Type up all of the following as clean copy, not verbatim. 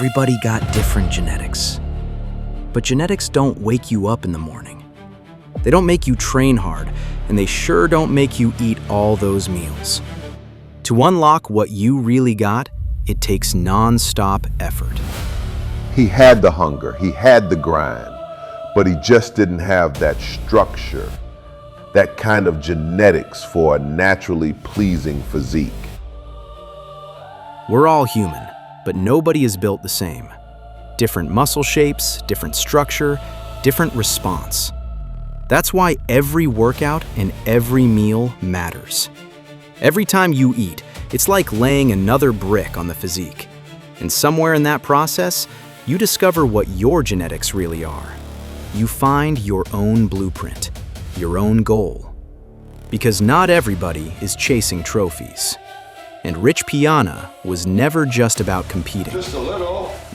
Everybody got different genetics. But genetics don't wake you up in the morning. They don't make you train hard, and they sure don't make you eat all those meals. To unlock what you really got, it takes non-stop effort. He had the hunger, he had the grind, but he just didn't have that structure, that kind of genetics for a naturally pleasing physique. We're all human, but nobody is built the same. Different muscle shapes, different structure, different response. That's why every workout and every meal matters. Every time you eat, it's like laying another brick on the physique. And somewhere in that process, you discover what your genetics really are. You find your own blueprint, your own goal. Because not everybody is chasing trophies. And Rich Piana was never just about competing.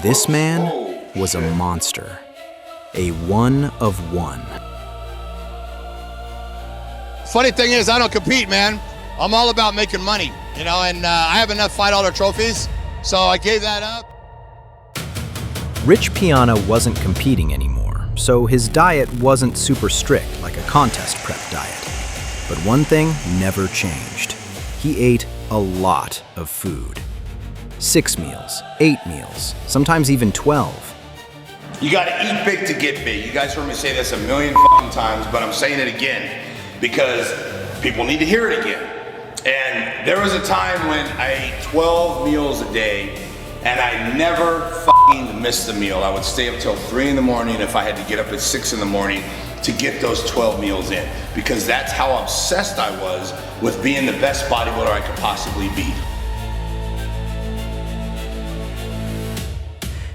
This man was a monster, a one of one. Funny thing is, I don't compete, man. I'm all about making money, you know, and I have enough $5 trophies, so I gave that up. Rich Piana wasn't competing anymore, so his diet wasn't super strict like a contest prep diet. But one thing never changed. He ate a lot of food. 6 meals, 8 meals, sometimes even 12. You gotta eat big to get big. You guys heard me say this a million fucking times, but I'm saying it again because people need to hear it again. And there was a time when I ate 12 meals a day and I never fucking missed a meal. I would stay up till 3 in the morning if I had to get up at 6 in the morning to get those 12 meals in, because that's how obsessed I was with being the best bodybuilder I could possibly be.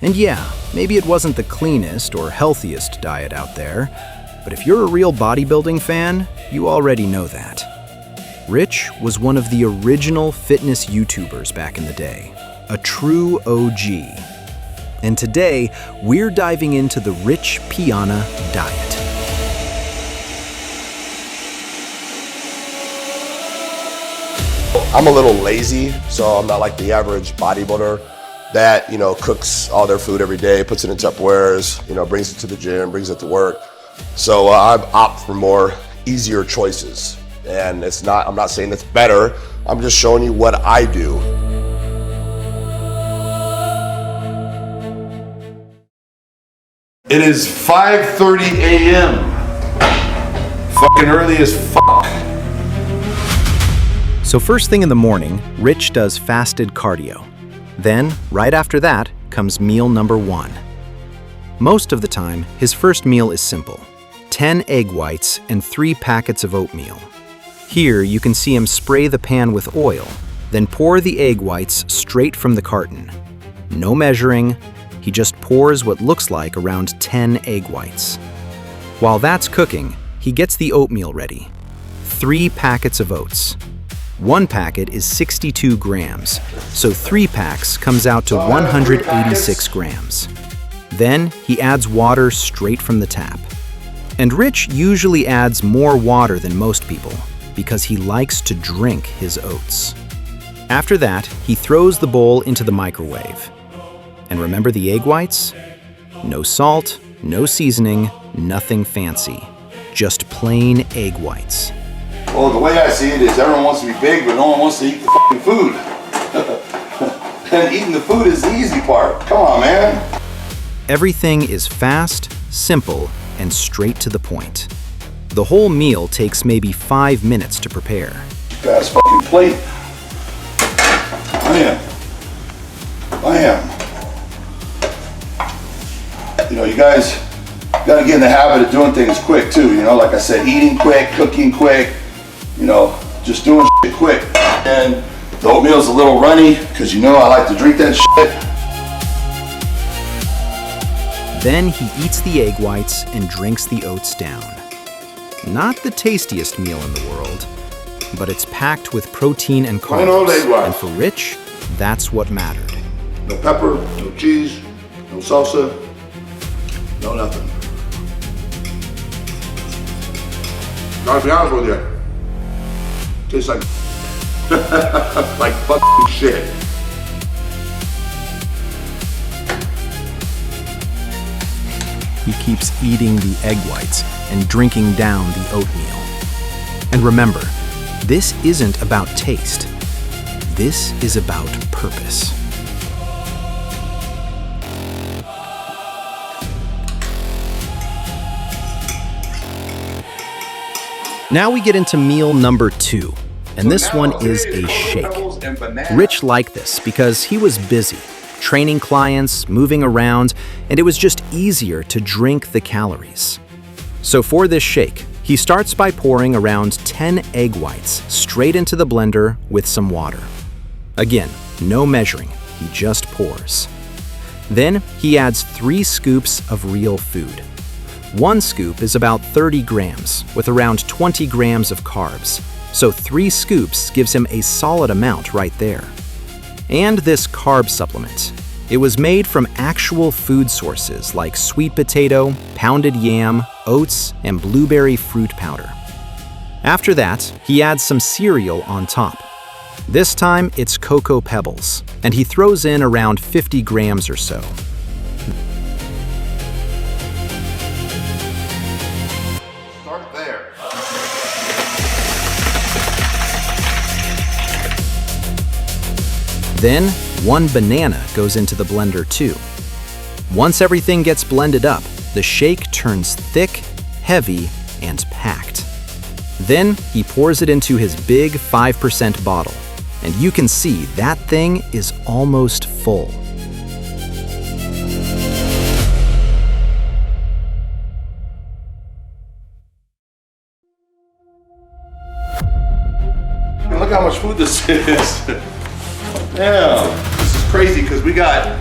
And yeah, maybe it wasn't the cleanest or healthiest diet out there, but if you're a real bodybuilding fan, you already know that. Rich was one of the original fitness YouTubers back in the day, a true OG. And today, we're diving into the Rich Piana diet. I'm a little lazy, so I'm not like the average bodybuilder that, you know, cooks all their food every day, puts it in Tupperwares, you know, brings it to the gym, brings it to work. So I opt for more easier choices. And I'm not saying it's better, I'm just showing you what I do. It is 5:30 a.m. Fucking early as fuck. So first thing in the morning, Rich does fasted cardio. Then, right after that, comes meal number 1. Most of the time, his first meal is simple: 10 egg whites and 3 packets of oatmeal. Here, you can see him spray the pan with oil, then pour the egg whites straight from the carton. No measuring, he just pours what looks like around 10 egg whites. While that's cooking, he gets the oatmeal ready. 3 packets of oats. 1 packet is 62 grams, so 3 packs comes out to 186 grams. Then he adds water straight from the tap. And Rich usually adds more water than most people because he likes to drink his oats. After that, he throws the bowl into the microwave. And remember the egg whites? No salt, no seasoning, nothing fancy. Just plain egg whites. Well, the way I see it is everyone wants to be big, but no one wants to eat the fucking food. And eating the food is the easy part. Come on, man. Everything is fast, simple, and straight to the point. The whole meal takes maybe 5 minutes to prepare. Fast fucking plate. I am. You know, you guys gotta get in the habit of doing things quick too. You know, like I said, eating quick, cooking quick. You know, just doing shit quick. And the oatmeal's a little runny because you know I like to drink that shit. Then he eats the egg whites and drinks the oats down. Not the tastiest meal in the world, but it's packed with protein and carbs. And for Rich, that's what mattered. No pepper, no cheese, no salsa, no nothing. Gotta be honest with you. Tastes like like fucking shit. he keeps eating the egg whites and drinking down the oatmeal. And remember, this isn't about taste. This is about purpose. Now we get into meal number 2, and this one is a shake. Rich liked this because he was busy, training clients, moving around, and it was just easier to drink the calories. So for this shake, he starts by pouring around 10 egg whites straight into the blender with some water. Again, no measuring, he just pours. Then he adds 3 scoops of real food. 1 scoop is about 30 grams, with around 20 grams of carbs, so 3 scoops gives him a solid amount right there. And this carb supplement. It was made from actual food sources like sweet potato, pounded yam, oats, and blueberry fruit powder. After that, he adds some cereal on top. This time, it's Cocoa Pebbles, and he throws in around 50 grams or so. Start there. Then, 1 banana goes into the blender too. Once everything gets blended up, the shake turns thick, heavy, and packed. Then, he pours it into his big 5% bottle, and you can see that thing is almost full. Look how much food this is. Yeah, this is crazy because we got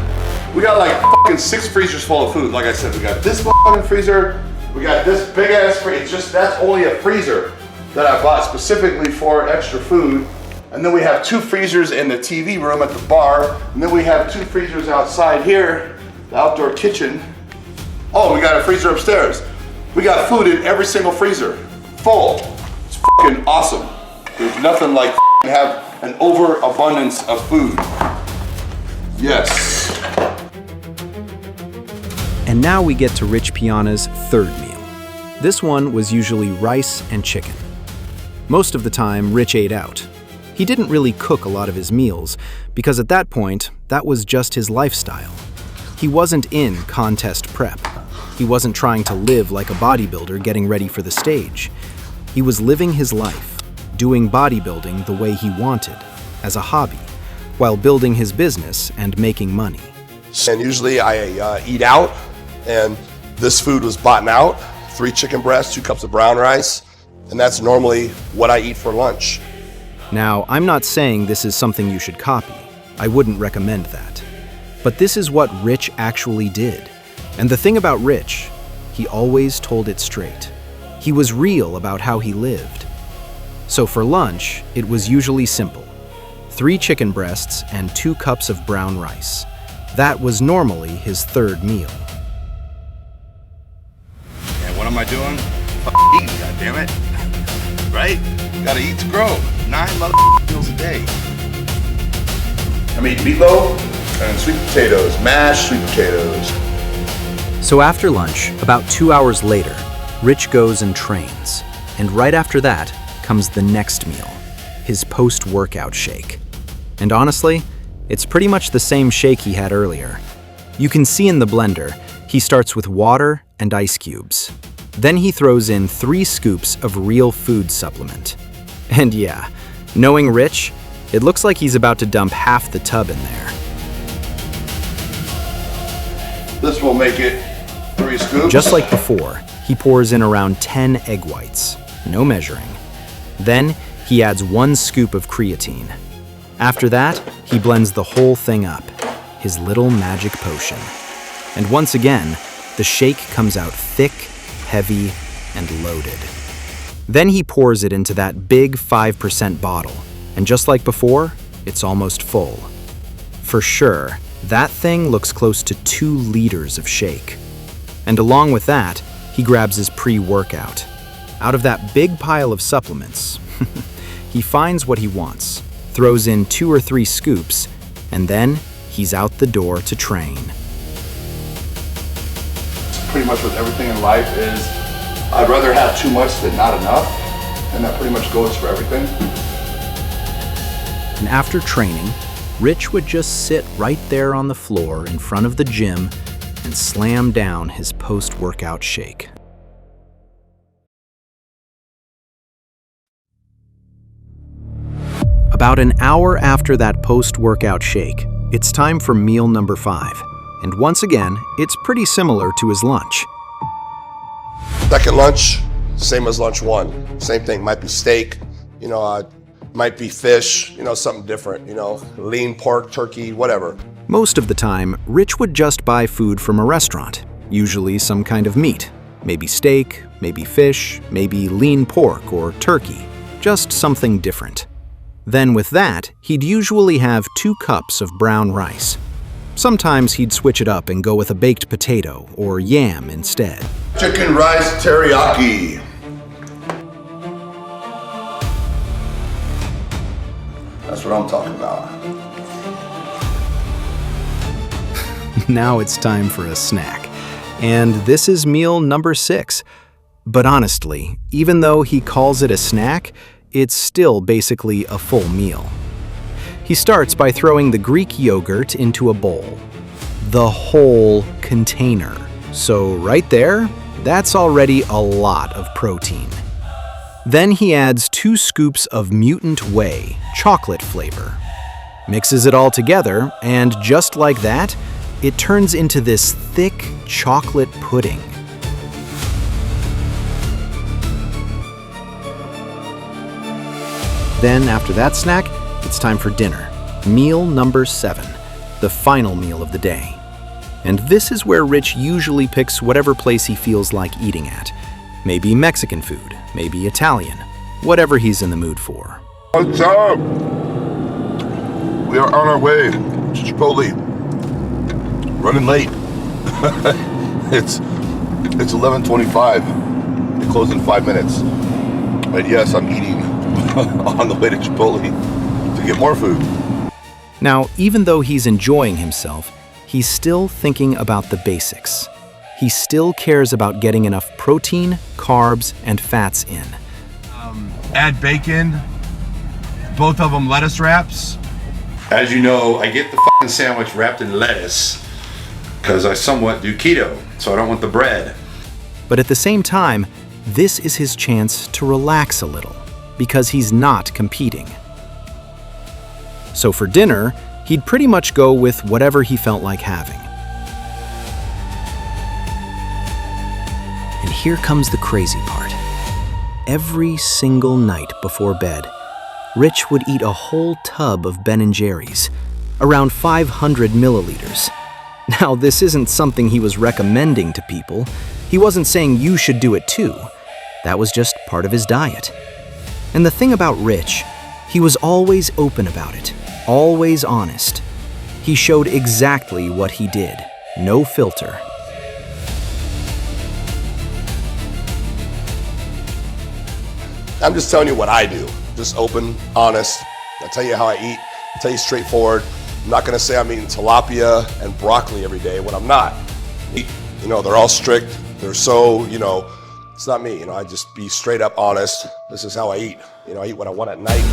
like fucking 6 freezers full of food. Like I said, we got this fucking freezer, we got this big ass freezer. It's just, that's only a freezer that I bought specifically for extra food. And then we have 2 freezers in the TV room at the bar. And then we have 2 freezers outside here, the outdoor kitchen. Oh, we got a freezer upstairs. We got food in every single freezer, full. It's fucking awesome. There's nothing like have an overabundance of food. Yes. And now we get to Rich Piana's 3rd meal. This one was usually rice and chicken. Most of the time, Rich ate out. He didn't really cook a lot of his meals because at that point, that was just his lifestyle. He wasn't in contest prep. He wasn't trying to live like a bodybuilder getting ready for the stage. He was living his life, doing bodybuilding the way he wanted, as a hobby, while building his business and making money. And usually I eat out, and this food was bought out, 3 chicken breasts, 2 cups of brown rice, and that's normally what I eat for lunch. Now, I'm not saying this is something you should copy. I wouldn't recommend that. But this is what Rich actually did. And the thing about Rich, he always told it straight. He was real about how he lived. So for lunch, it was usually simple. 3 chicken breasts and 2 cups of brown rice. That was normally his 3rd meal. And what am I doing? Eating, goddammit. Right? Gotta eat to grow. 9 meals a day. I'm eating meatloaf and sweet potatoes, mashed sweet potatoes. So after lunch, about 2 hours later, Rich goes and trains. And right after that comes the next meal, his post-workout shake. And honestly, it's pretty much the same shake he had earlier. You can see in the blender, he starts with water and ice cubes. Then he throws in 3 scoops of real food supplement. And yeah, knowing Rich, it looks like he's about to dump half the tub in there. This will make it 3 scoops. Just like before, he pours in around 10 egg whites, no measuring. Then, he adds 1 scoop of creatine. After that, he blends the whole thing up, his little magic potion. And once again, the shake comes out thick, heavy, and loaded. Then he pours it into that big 5% bottle, and just like before, it's almost full. For sure, that thing looks close to 2 liters of shake. And along with that, he grabs his pre-workout. Out of that big pile of supplements, he finds what he wants, throws in 2 or 3 scoops, and then he's out the door to train. pretty much with everything in life is I'd rather have too much than not enough, and that pretty much goes for everything. And after training, Rich would just sit right there on the floor in front of the gym and slam down his post-workout shake. About an hour after that post-workout shake, it's time for meal number 5. And once again, it's pretty similar to his lunch. Second lunch, same as lunch 1. Same thing, might be steak, might be fish, something different, lean pork, turkey, whatever. Most of the time, Rich would just buy food from a restaurant, usually some kind of meat. Maybe steak, maybe fish, maybe lean pork or turkey, just something different. Then with that, he'd usually have 2 cups of brown rice. Sometimes he'd switch it up and go with a baked potato or yam instead. Chicken rice teriyaki. That's what I'm talking about. Now it's time for a snack. And this is meal number 6. But honestly, even though he calls it a snack, it's still basically a full meal. He starts by throwing the Greek yogurt into a bowl. The whole container. So right there, that's already a lot of protein. Then he adds 2 scoops of mutant whey, chocolate flavor. Mixes it all together, and just like that, it turns into this thick chocolate pudding. Then, after that snack, it's time for dinner. Meal number 7, the final meal of the day. And this is where Rich usually picks whatever place he feels like eating at. Maybe Mexican food, maybe Italian, whatever he's in the mood for. What's up? We are on our way to Chipotle. Running late. It's 11:25. They close in 5 minutes. And yes, I'm eating on the way to Chipotle to get more food. Now, even though he's enjoying himself, he's still thinking about the basics. He still cares about getting enough protein, carbs, and fats in. Add bacon, both of them lettuce wraps. As you know, I get the fucking sandwich wrapped in lettuce because I somewhat do keto, so I don't want the bread. But at the same time, this is his chance to relax a little, because he's not competing. So for dinner, he'd pretty much go with whatever he felt like having. And here comes the crazy part. Every single night before bed, Rich would eat a whole tub of Ben & Jerry's, around 500 milliliters. Now, this isn't something he was recommending to people. He wasn't saying you should do it too. That was just part of his diet. And the thing about Rich, he was always open about it, always honest. He showed exactly what he did, no filter. I'm just telling you what I do. Just open, honest. I tell you how I eat. I tell you straightforward. I'm not gonna say I'm eating tilapia and broccoli every day when I'm not. They're all strict. They're so, it's not me. I just be straight up honest. This is how I eat. I eat what I want at night.